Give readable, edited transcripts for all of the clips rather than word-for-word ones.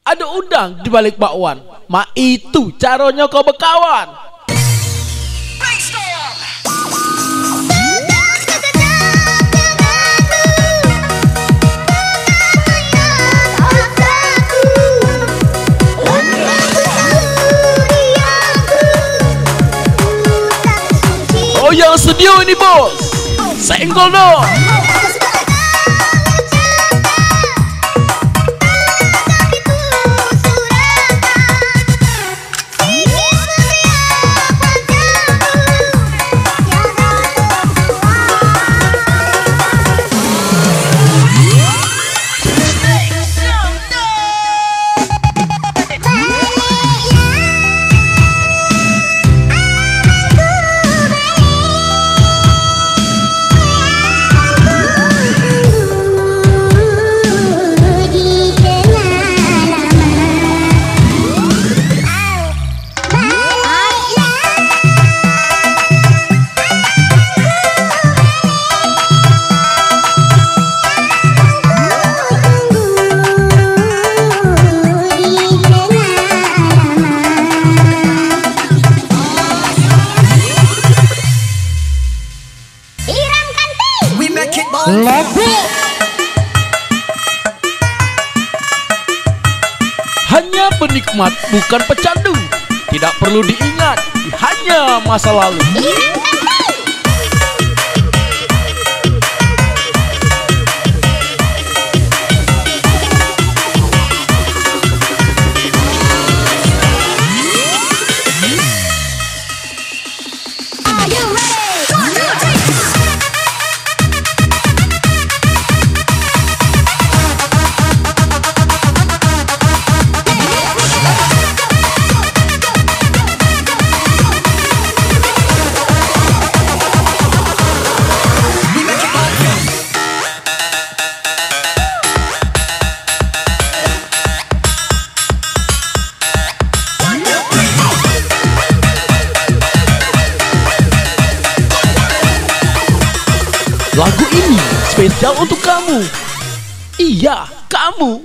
Ada udang di balik bakwan. Mak itu caranya kau berkawan. Oh yang studio ini bos, senggol dong. Hanya penikmat bukan pecandu. Tidak perlu diingat, hanya masa lalu. Lagu ini spesial untuk kamu. Iya, kamu.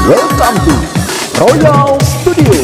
Welcome to Royal Studio.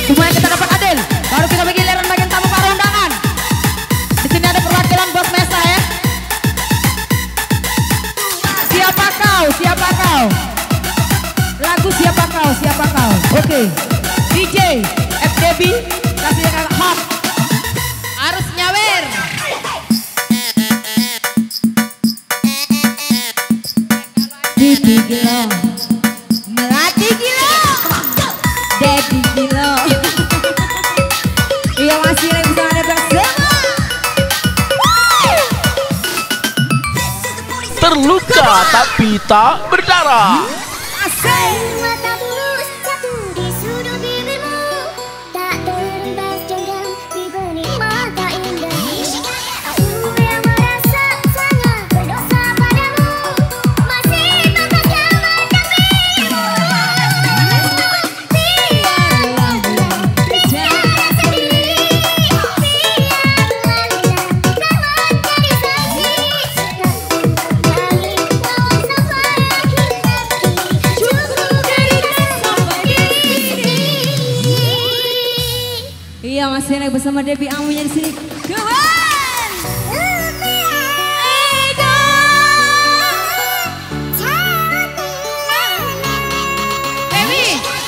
Semuanya kita dapat adil, baru kita bagi giliran bagian tamu para undangan. Di sini ada perwakilan bos Mesa ya. Siapa kau? Siapa kau? Lagu siapa? Siapa kau? Oke. DJ FDB kasih kakak hot. Harus nyawer. Titi gila, melati gila, Daddy gila. Iya masih lagi bisa ada bersama. Terluka tapi tak berdarah. Iya masih naik bersama Debbie Amunya di sini. Tuhan. Debbie.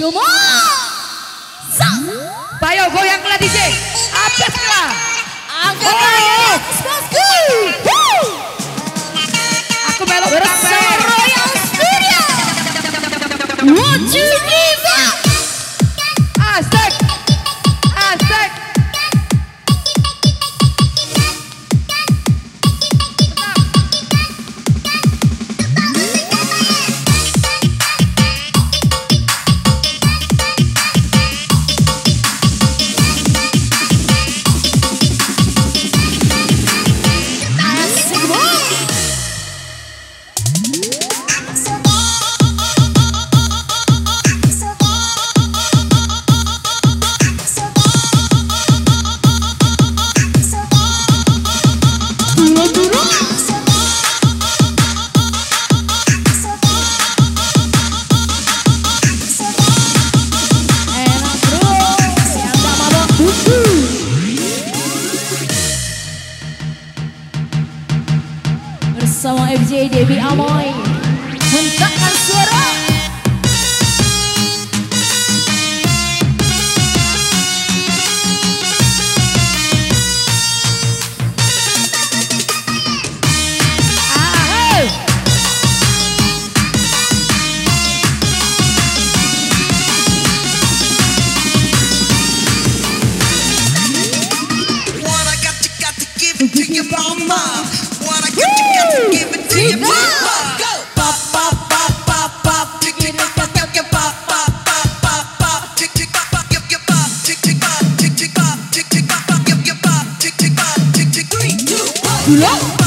Come on. Bayo goyanglah DJ. Apeslah. Angkat tangan. Aku melok bersama Royal Studio. What you give up? Asik. Asik. Bersama FJ Debbie Amoy hentakkan suara. What I got to give it to your mama. What I got to give it to your mama. Go. Pop pop pop pop pop. Tick tick pop pop pop pop pop pop pop pop. Tick tick pop pop pop pop. Tick tick pop tick tick pop tick tick pop pop pop. Tick tick pop tick tick 3 2 1.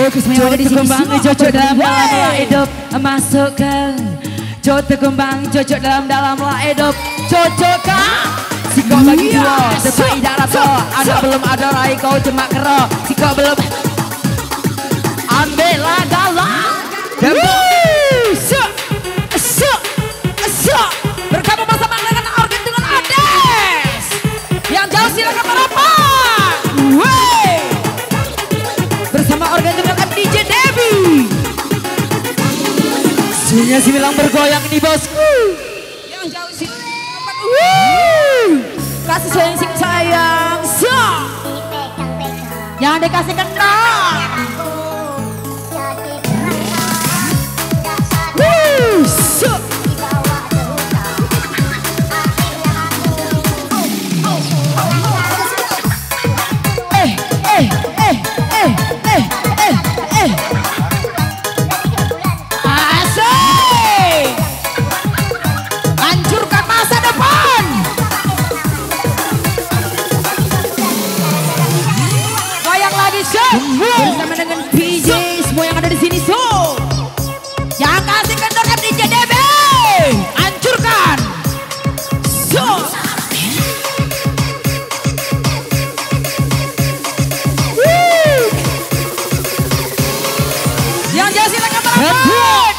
Jodoh kembang cocok dalam hidup masukkan. Jodoh kembang cocok dalam hidup cocokkan. Si kau bagi dua, sesuai darah so. Ada belum ada rai kau cuma kero. Si kau belum ambil galah. Berkamu bersama dengan organ dengan Ades. Yang jauh silakan merapat. Bersama organ dengan DJ Debbie. Sunya si bilang bergoyang ini bosku. Yang jauh silakan. Kasih sayang yang dikasih kenal. Asik. Hancurkan masa depan. Goyang lagi show. Bersama dengan PJ semua yang ada di sini show. Yang kasih kendor DJ DB. Hancurkan. Show. Yang jauh silakan merapat.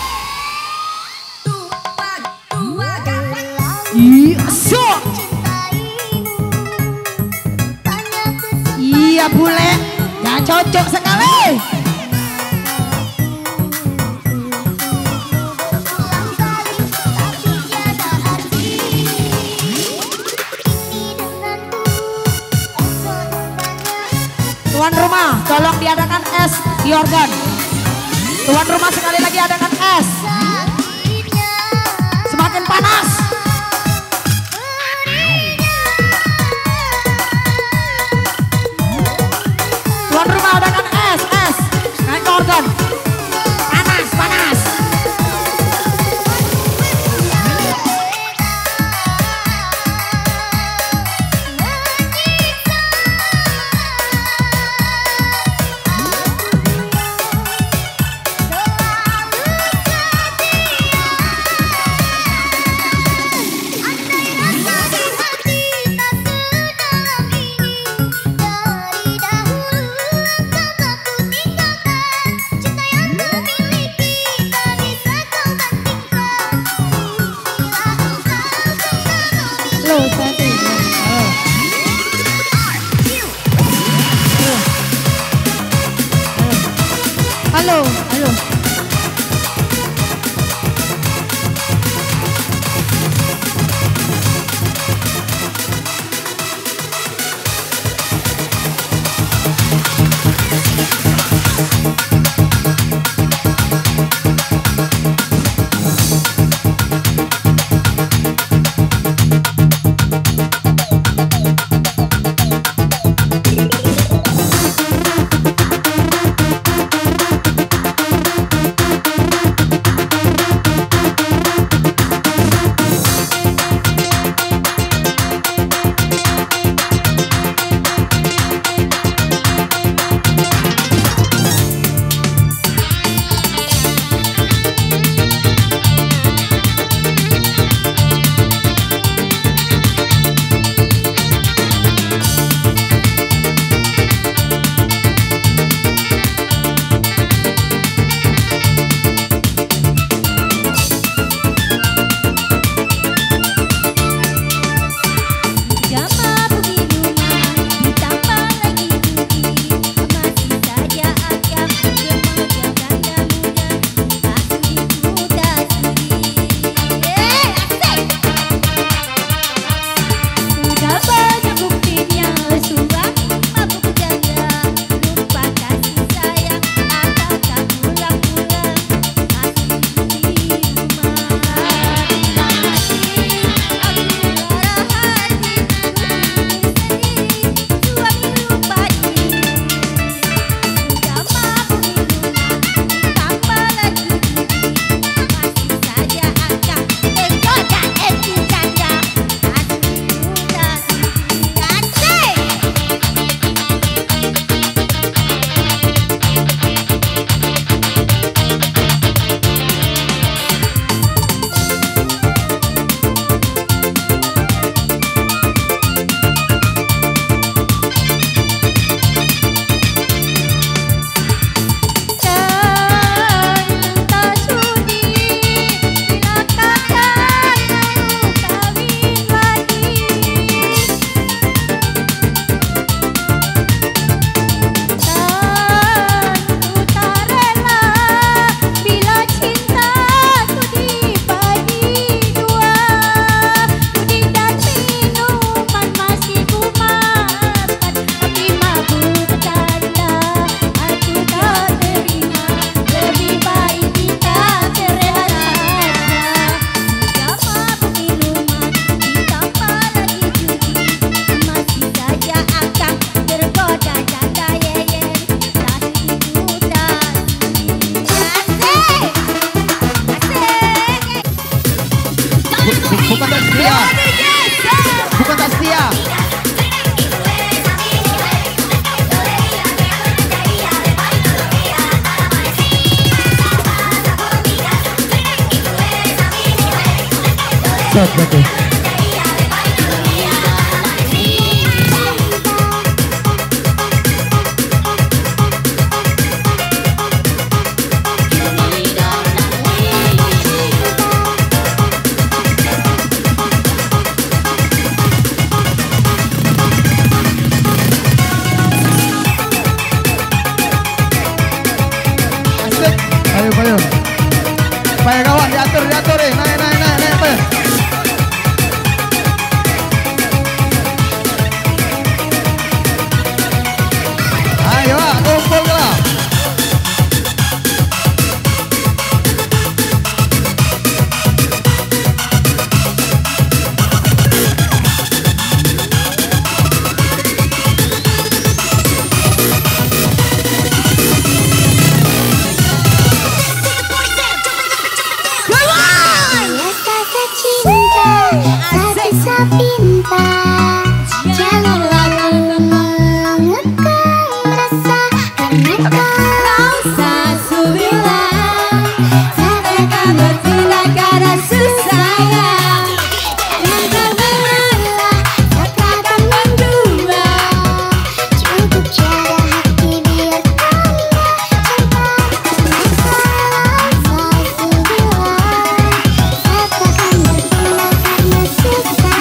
Iya bule, yang cocok sekali. Tuan rumah, tolong diadakan es di organ. Tuan rumah sekali lagi adakan es. Semakin panas. Tuan rumah adakan es. Naik ke organ. Panas. Halo. bukan tak setia. Bukan tak setia. Shot berarti. Ayo. Supaya kawan diatur naik. Payah. Ayo, kumpul lah. Pinta jalurlah mengekang rasa karena kau sasubilah seakan bertindak karena susayang dan terbelah sekatan mendua cukup jaga hati biarkanlah cinta sasubilah seakan bertindak karena susayang.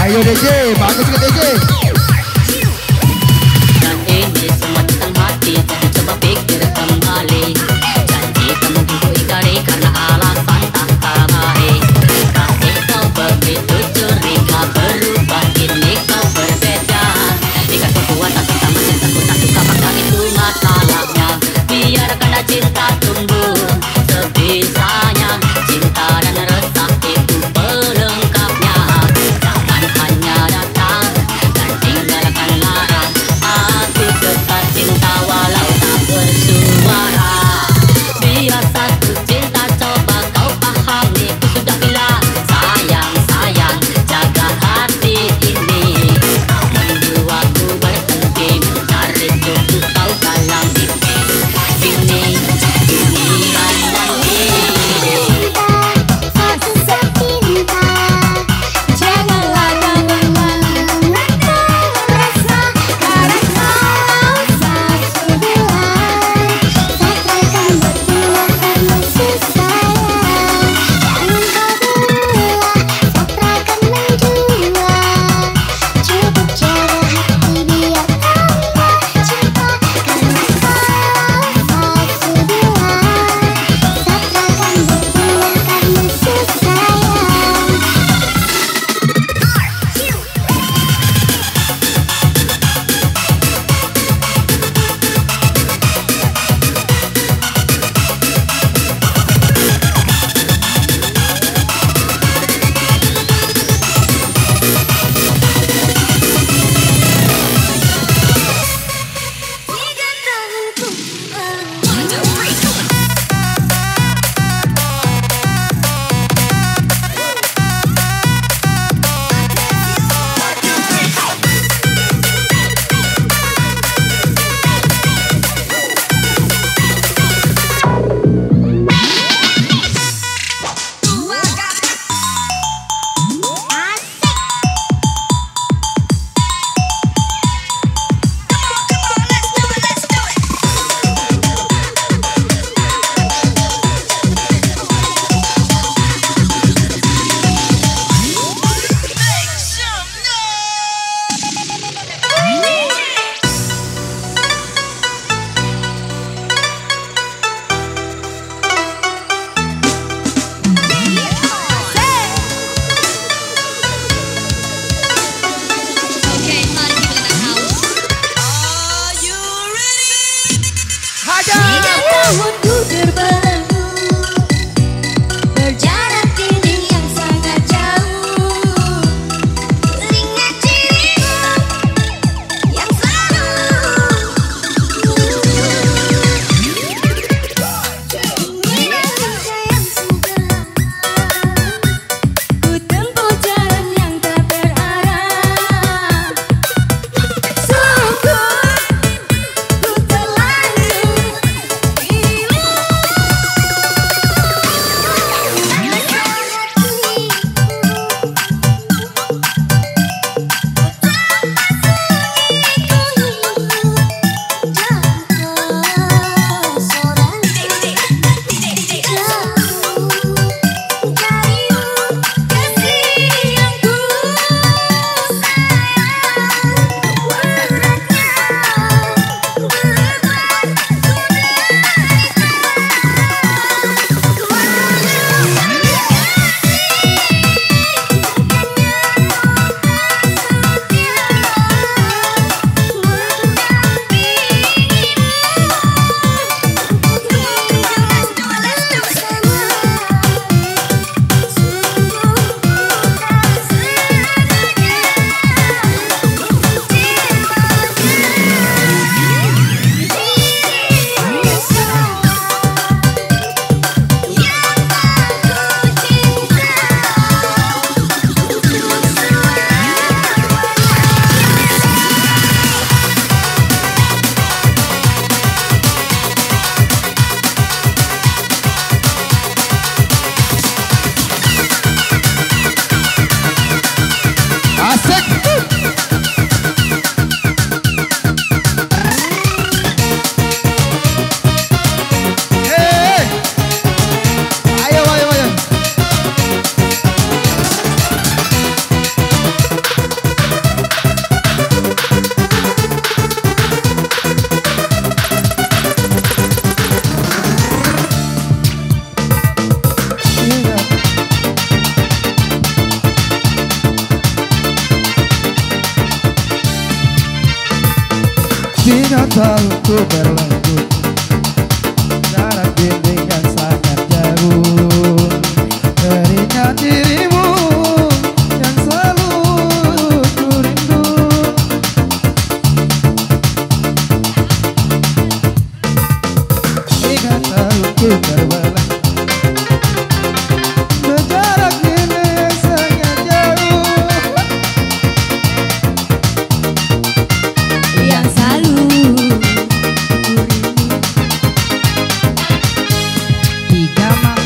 Ayo DJ, bagus ke DJ. Dan ini semua tentang hati, jadi coba pikir kembali. Janji kamu ingkari karena alasan tak kemari. Kasih kau begitu curiga, berubah kini kau berbeda. Jika kekuatan pertama cintaku tak suka, maka itu masalahnya. Biarkan cinta tumbuh sebisanya. Cinta dan resah itu pelengkapnya. Jangan hanya datang dan Tidak tahu ku berlanjut, jarak bimbingan sangat jauh. Teringat dirimu yang selalu ku rindu. Tidak tahu ku berbelah, berjarak ini sangat jauh. Yang selalu Tiga mak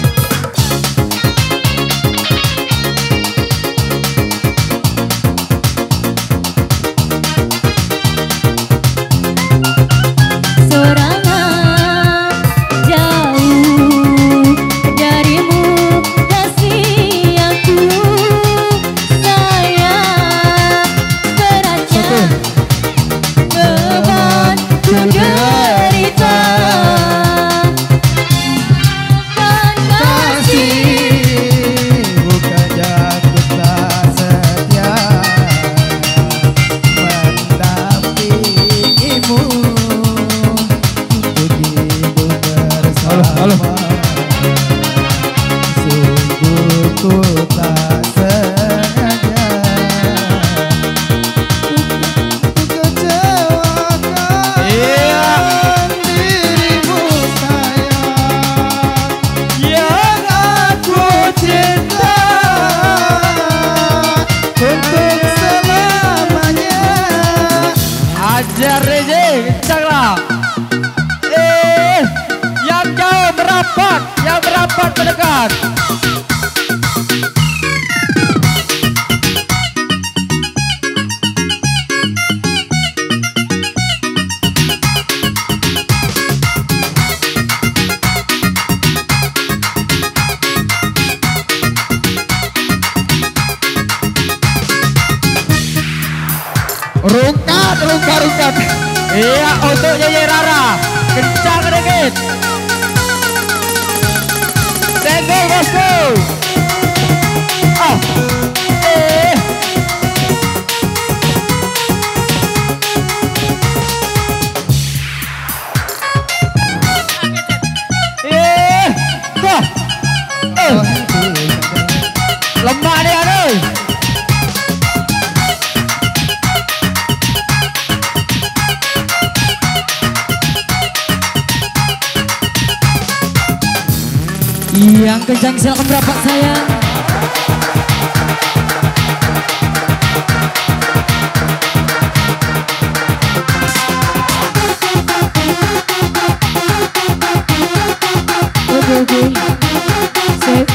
sorangan jauh darimu kasih aku sayang beratnya beban ku derita kan kasih Bukan jatuh tak setia mendampingimu untuk hidup bersama. Sungguh ku tak sengaja untuk kecewakan dirimu sayang yang aku cinta untuk selamanya. ajar Reze, kencanglah. Yang jauh merapat, yang merapat mendekat. Rungkat. Iya, untuk Yeye Rara, kencang dikit. Senggol bosku. Lemah dia nih. Yang kencang silakan merapat sayang. oke sip.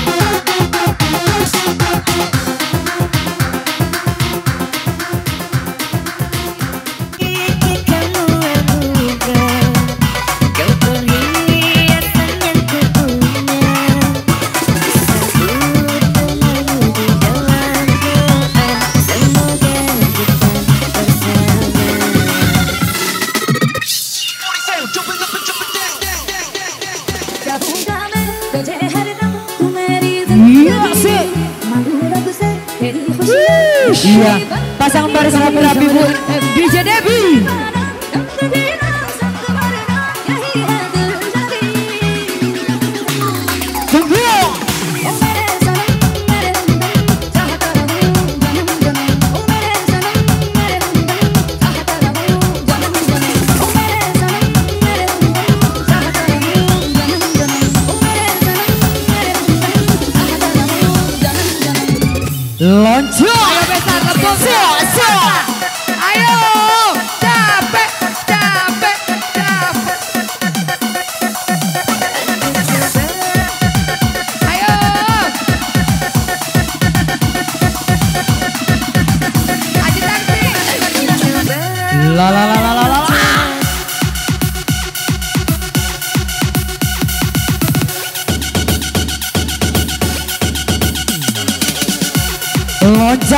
Iya, pasangan baris rapi-rapi Bu DJ Debbie. Loncat. Ayo besar lembut. Ayo. Capek. Ayo. Aji taksi. La.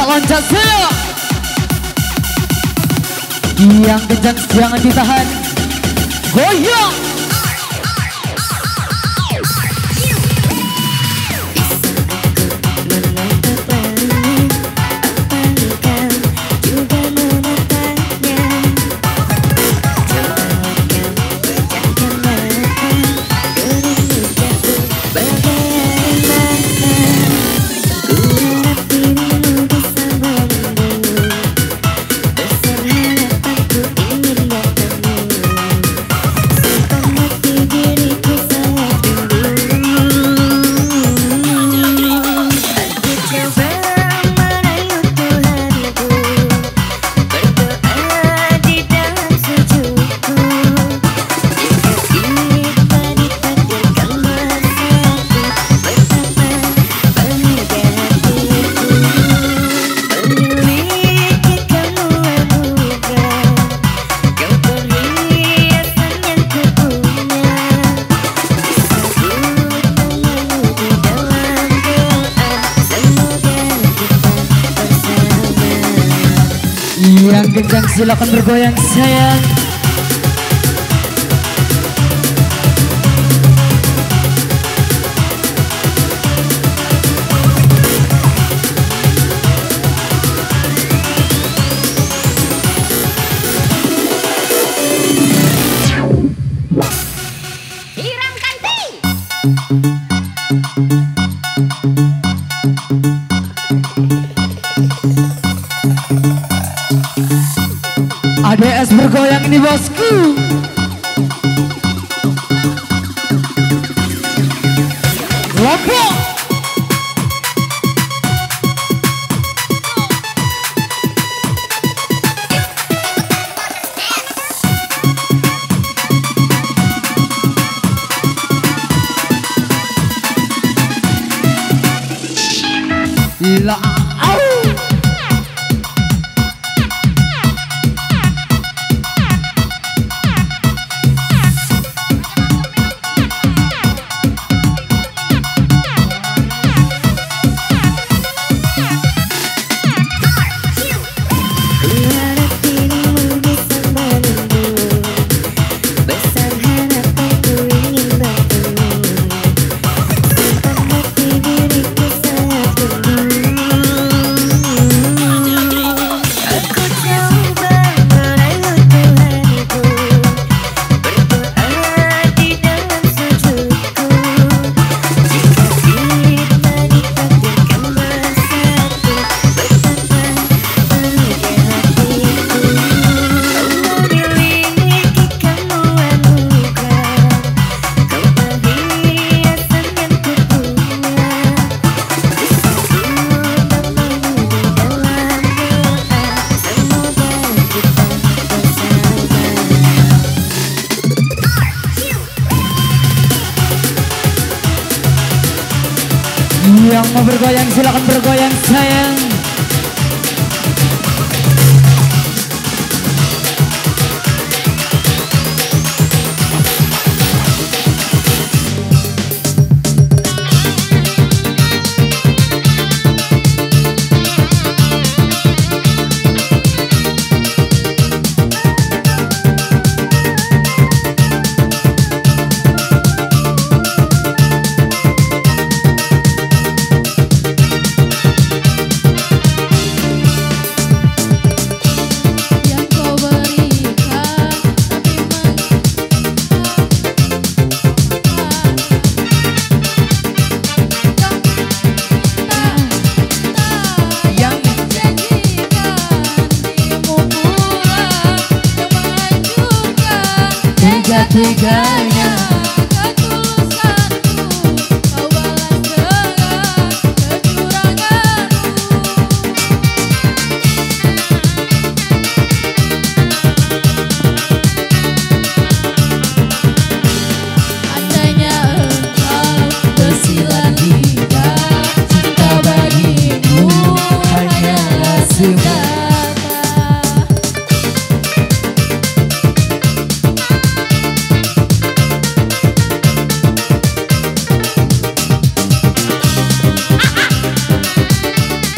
Loncat saya. Yang kencang jangan ditahan. Goyang. kencang silakan bergoyang sayang. ADS bergoyang ini bosku. Lompok. Gila. Yang mau bergoyang silakan bergoyang sayang. Tiga-tiganya ketulusanku, kau balas dengan kecuranganku. Andainya engkau bersilat lidah, cinta bagimu hanyalah sebuah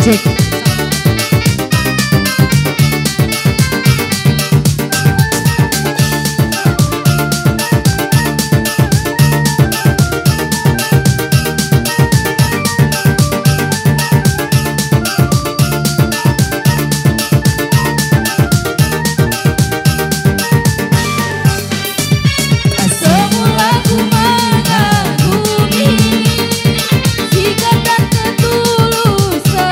cek. Semula ku mengagumi sikap dan ketulusanmu.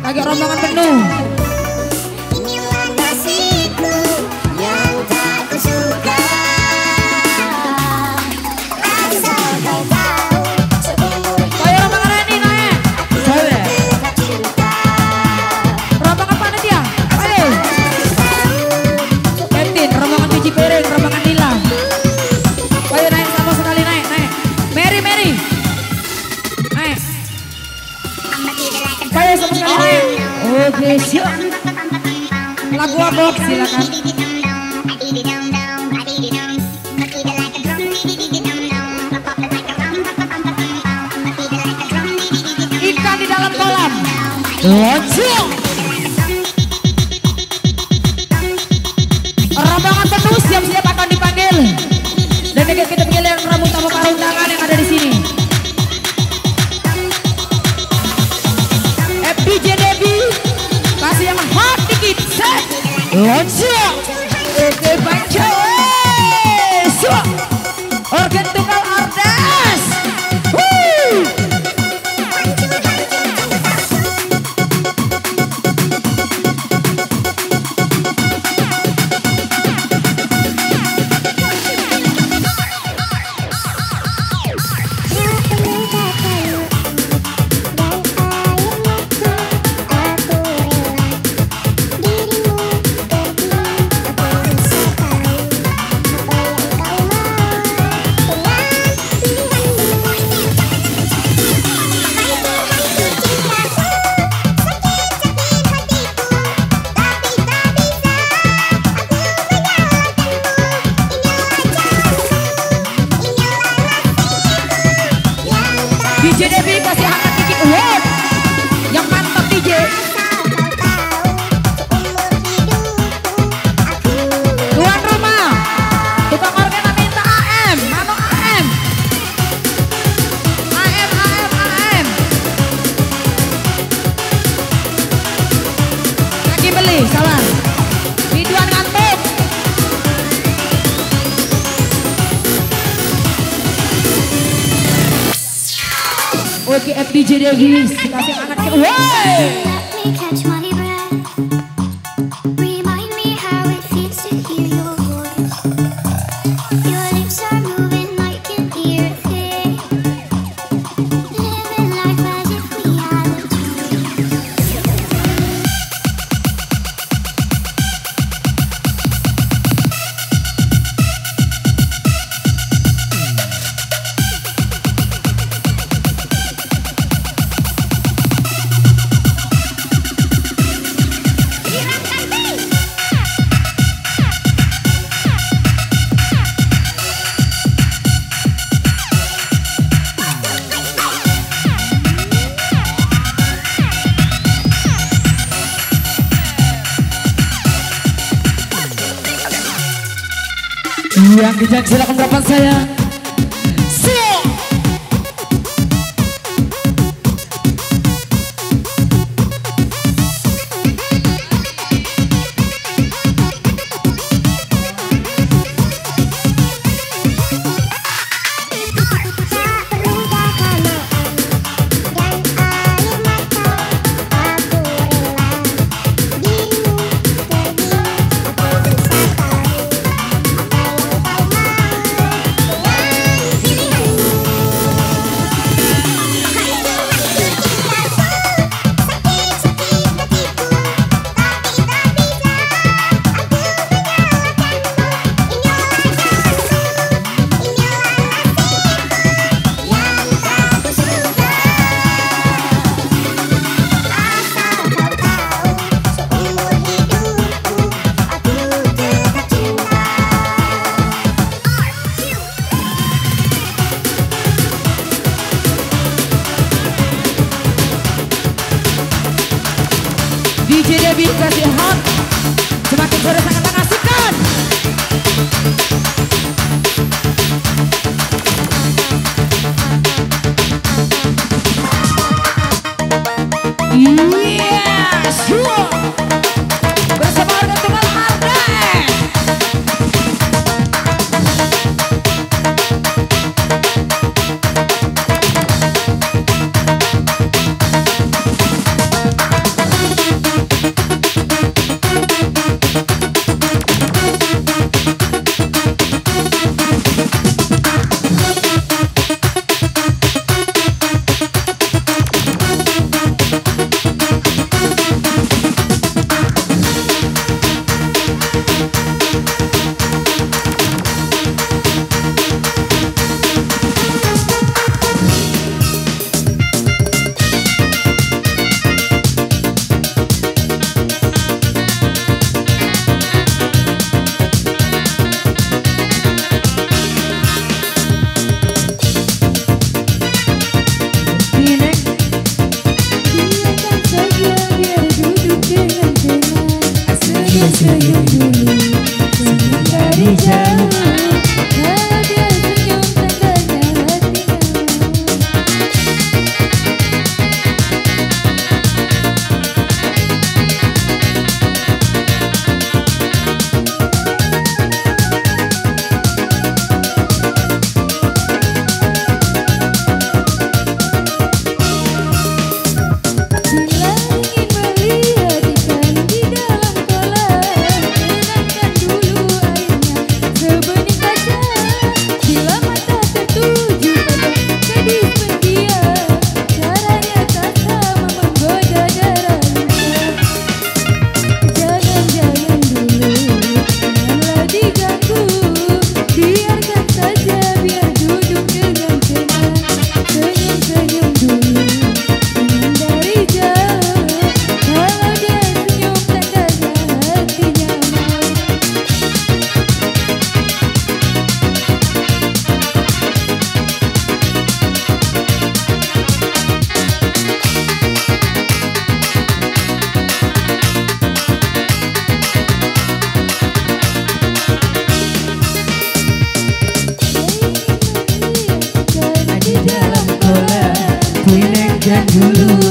Lagi rombongan penuh. Inilah nasiku yang tak kusuka. Asal kau tahu seumur Ayo rombongan Reni naik. Boleh. Rombongan panitia. Ayo. Kevin, rombongan cuci piring, rombongan Nila. Ayo naik sama sekali naik. Mary. Naik. Ayo sama sekali naik. Oke, siap. Lagu apa? Silakan. Ikan di dalam kolam. Lonjong. Rombongan penuh siap-siap akan dipanggil. Dan kita panggil yang tamu para undangan yang ada di sini. DJ Debbie, kasih yang hot dikit, set, lonjong. Oke, baca. Organ tunggal Ardes. DJ Debbie kasih hangat dikit. Wow, yang mantap DJ. Tuan rumah, tukang organ minta AM, mana AM? AM. Lagi beli, salah. Ridwan ngantuk. Oke, FDJ Debbie, kasih hangat dikit. Wow. let me catch my breath. Remind me how it feels to hear your voice. Your lips are moving, I can hear it. Living life as if we had a choice. Yang bijak silakan berapa saya. Aku rela dirimu pergi. dulu, senyum dari jauh. Kalau dia senyum tandanya hatinya. Bila ingin melihat ikan di dalam kolam, tenangkan dulu airnya sebening kaca. Bila mata tertuju pada gadis pendiam, caranya tak sama menggoda darah luka. Jangan dulu, janganlah diganggu, biarkan saja biar duduk dengan tenang. Senyum-senyum dulu, senyum dari jauh. Kalau dia senyum tandanya hatinya mau. Di dalam kolam, ku ingatkan dulu